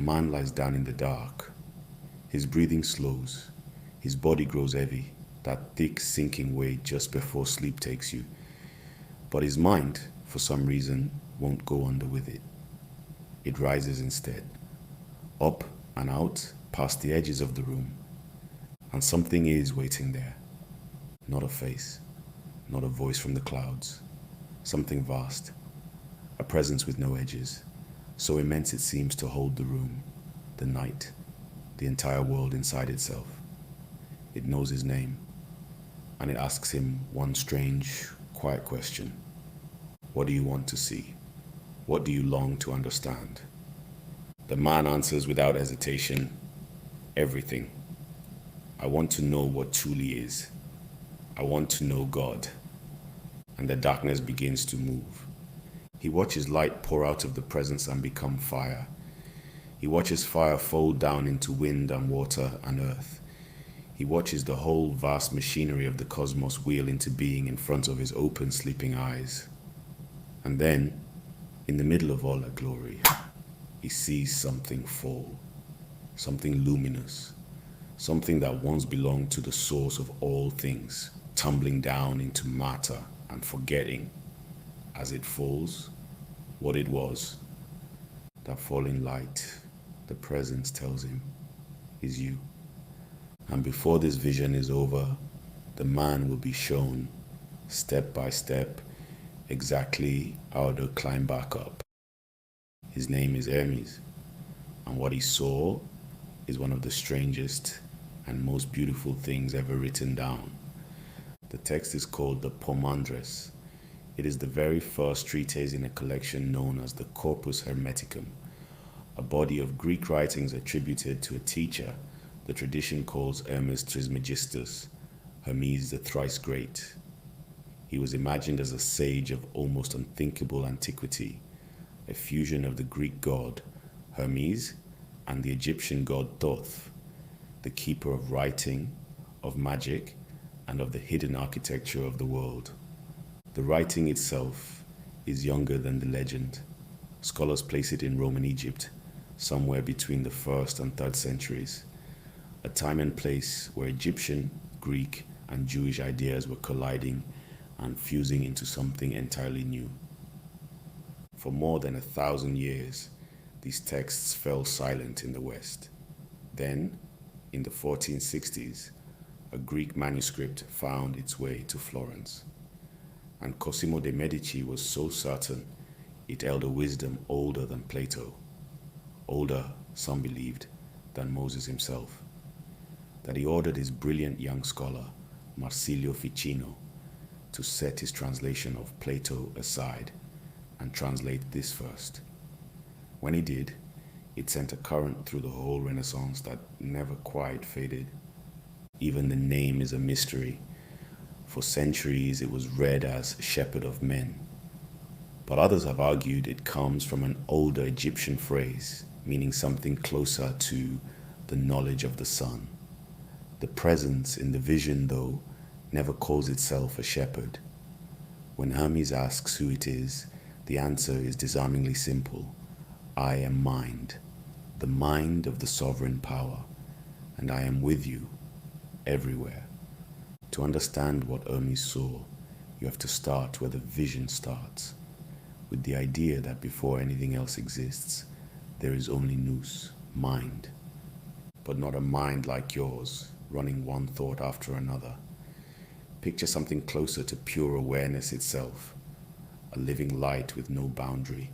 man lies down in the dark. His breathing slows. His body grows heavy, that thick sinking weight just before sleep takes you. But his mind, for some reason, won't go under with it. It rises instead, up and out past the edges of the room. And something is waiting there. Not a face, not a voice from the clouds. Something vast, a presence with no edges, so immense it seems to hold the room, the night, the entire world inside itself. It knows his name, and it asks him one strange, quiet question. What do you want to see? What do you long to understand? The man answers without hesitation, everything. I want to know what truly is. I want to know God. And the darkness begins to move. He watches light pour out of the presence and become fire. He watches fire fold down into wind and water and earth. He watches the whole vast machinery of the cosmos wheel into being in front of his open, sleeping eyes. And then, in the middle of all that glory, he sees something fall, something luminous, something that once belonged to the source of all things, tumbling down into matter and forgetting, as it falls, what it was. That falling light, the presence tells him, is you. And before this vision is over, the man will be shown, step by step, exactly how to climb back up. His name is Hermes, and what he saw is one of the strangest and most beautiful things ever written down. The text is called the Poimandres. It is the very first treatise in a collection known as the Corpus Hermeticum, a body of Greek writings attributed to a teacher the tradition calls Hermes Trismegistus, Hermes the thrice great. He was imagined as a sage of almost unthinkable antiquity, a fusion of the Greek god Hermes and the Egyptian god Thoth, the keeper of writing, of magic, and of the hidden architecture of the world. The writing itself is younger than the legend. Scholars place it in Roman Egypt, somewhere between the 1st and 3rd centuries, a time and place where Egyptian, Greek, and Jewish ideas were colliding and fusing into something entirely new. For more than 1,000 years, these texts fell silent in the West. Then, in the 1460s, a Greek manuscript found its way to Florence. And Cosimo de' Medici was so certain it held a wisdom older than Plato, older, some believed, than Moses himself, that he ordered his brilliant young scholar, Marsilio Ficino, to set his translation of Plato aside and translate this first. When he did, it sent a current through the whole Renaissance that never quite faded. Even the name is a mystery. For centuries it was read as Shepherd of Men. But others have argued it comes from an older Egyptian phrase, meaning something closer to the knowledge of the sun. The presence in the vision, though, never calls itself a shepherd. When Hermes asks who it is, the answer is disarmingly simple. I am mind, the mind of the sovereign power, and I am with you, everywhere. To understand what Hermes saw, you have to start where the vision starts, with the idea that before anything else exists, there is only Nous, mind, but not a mind like yours, running one thought after another. Picture something closer to pure awareness itself, a living light with no boundary,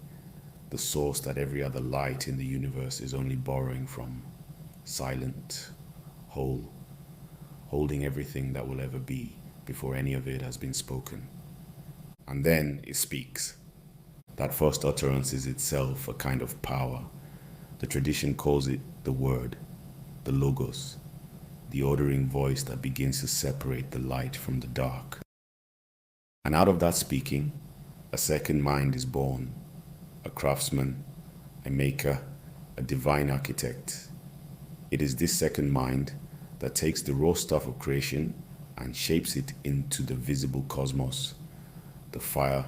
the source that every other light in the universe is only borrowing from, silent, whole, holding everything that will ever be before any of it has been spoken. And then it speaks. That first utterance is itself a kind of power. The tradition calls it the word, the logos, the ordering voice that begins to separate the light from the dark. And out of that speaking, a second mind is born, a craftsman, a maker, a divine architect. It is this second mind that takes the raw stuff of creation and shapes it into the visible cosmos, the fire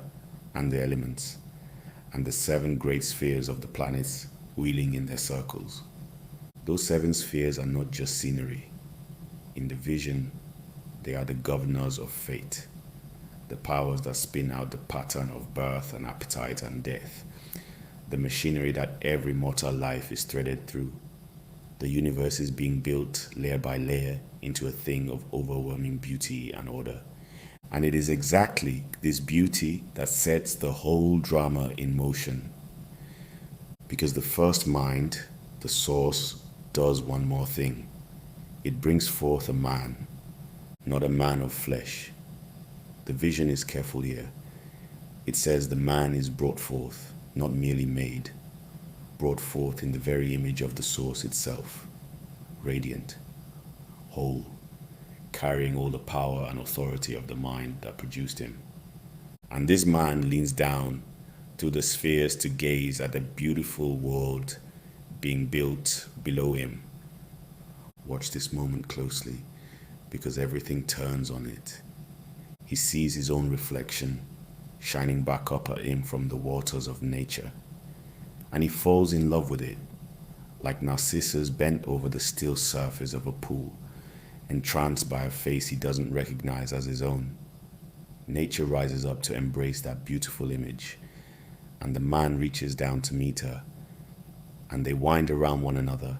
and the elements, and the 7 great spheres of the planets, wheeling in their circles. Those seven spheres are not just scenery. In the vision, they are the governors of fate, the powers that spin out the pattern of birth and appetite and death, the machinery that every mortal life is threaded through. The universe is being built layer by layer into a thing of overwhelming beauty and order. And it is exactly this beauty that sets the whole drama in motion. Because the first mind, the source, does one more thing. It brings forth a man, not a man of flesh. The vision is careful here. It says the man is brought forth, not merely made, brought forth in the very image of the source itself, radiant, whole, carrying all the power and authority of the mind that produced him. And this man leans down to the spheres to gaze at the beautiful world being built below him. Watch this moment closely, because everything turns on it. He sees his own reflection shining back up at him from the waters of nature, and he falls in love with it, like Narcissus bent over the still surface of a pool, entranced by a face he doesn't recognize as his own. Nature rises up to embrace that beautiful image, and the man reaches down to meet her, and they wind around one another,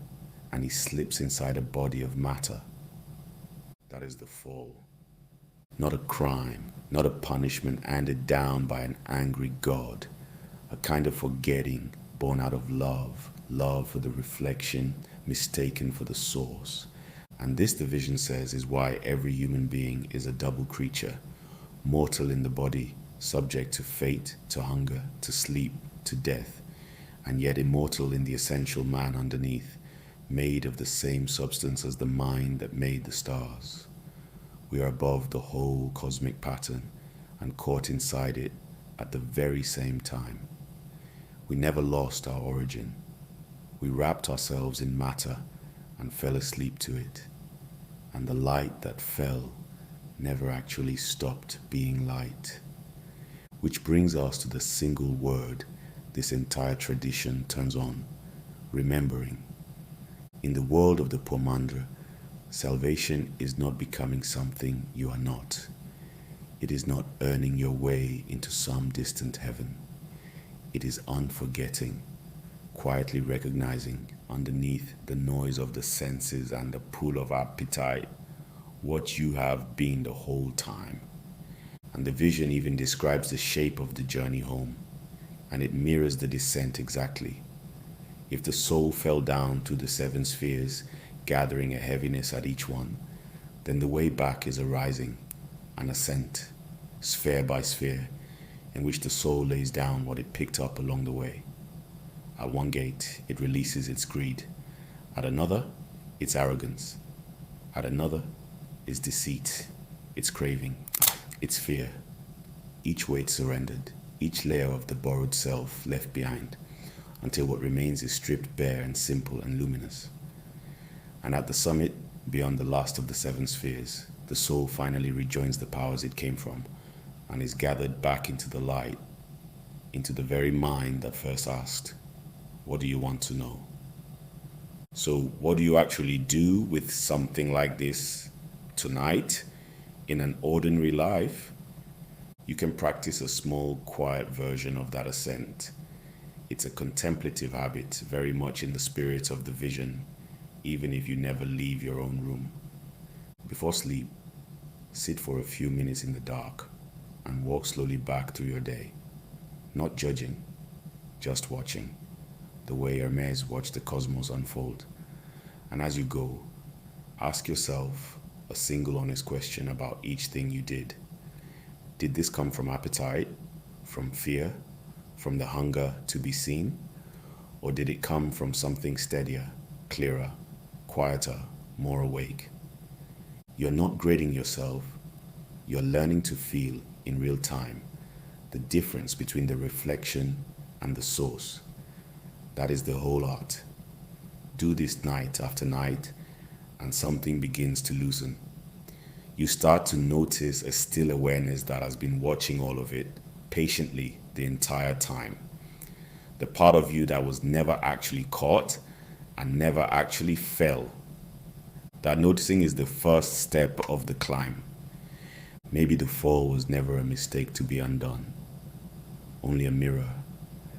and he slips inside a body of matter. That is the fall. Not a crime, not a punishment handed down by an angry God, a kind of forgetting born out of love, love for the reflection mistaken for the source. And this, the vision says, is why every human being is a double creature, mortal in the body, subject to fate, to hunger, to sleep, to death, and yet immortal in the essential man underneath, made of the same substance as the mind that made the stars. We are above the whole cosmic pattern and caught inside it at the very same time. We never lost our origin. We wrapped ourselves in matter and fell asleep to it. And the light that fell never actually stopped being light. Which brings us to the single word this entire tradition turns on: remembering. In the world of the Poimandres, salvation is not becoming something you are not. It is not earning your way into some distant heaven. It is unforgetting, quietly recognizing underneath the noise of the senses and the pull of appetite what you have been the whole time. And the vision even describes the shape of the journey home, and it mirrors the descent exactly. If the soul fell down to the seven spheres, gathering a heaviness at each one, then the way back is a rising, an ascent, sphere by sphere, in which the soul lays down what it picked up along the way. At one gate, it releases its greed. At another, its arrogance. At another, its deceit, its craving, its fear. Each weight surrendered, each layer of the borrowed self left behind, until what remains is stripped bare and simple and luminous. And at the summit, beyond the last of the seven spheres, the soul finally rejoins the powers it came from and is gathered back into the light, into the very mind that first asked, "What do you want to know?" So what do you actually do with something like this tonight in an ordinary life? You can practice a small, quiet version of that ascent. It's a contemplative habit, very much in the spirit of the vision, even if you never leave your own room. Before sleep, sit for a few minutes in the dark and walk slowly back through your day, not judging, just watching, the way Hermes watched the cosmos unfold. And as you go, ask yourself a single honest question about each thing you did. Did this come from appetite, from fear, from the hunger to be seen? Or did it come from something steadier, clearer, quieter, more awake? You're not grading yourself. You're learning to feel in real time the difference between the reflection and the source. That is the whole art. Do this night after night, and something begins to loosen. You start to notice a still awareness that has been watching all of it patiently the entire time. the part of you that was never actually caught and never actually fell. That noticing is the first step of the climb. Maybe the fall was never a mistake to be undone, only a mirror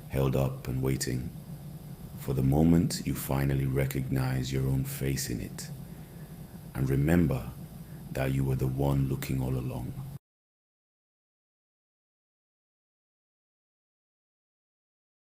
held up and waiting for the moment you finally recognize your own face in it and remember that you were the one looking all along.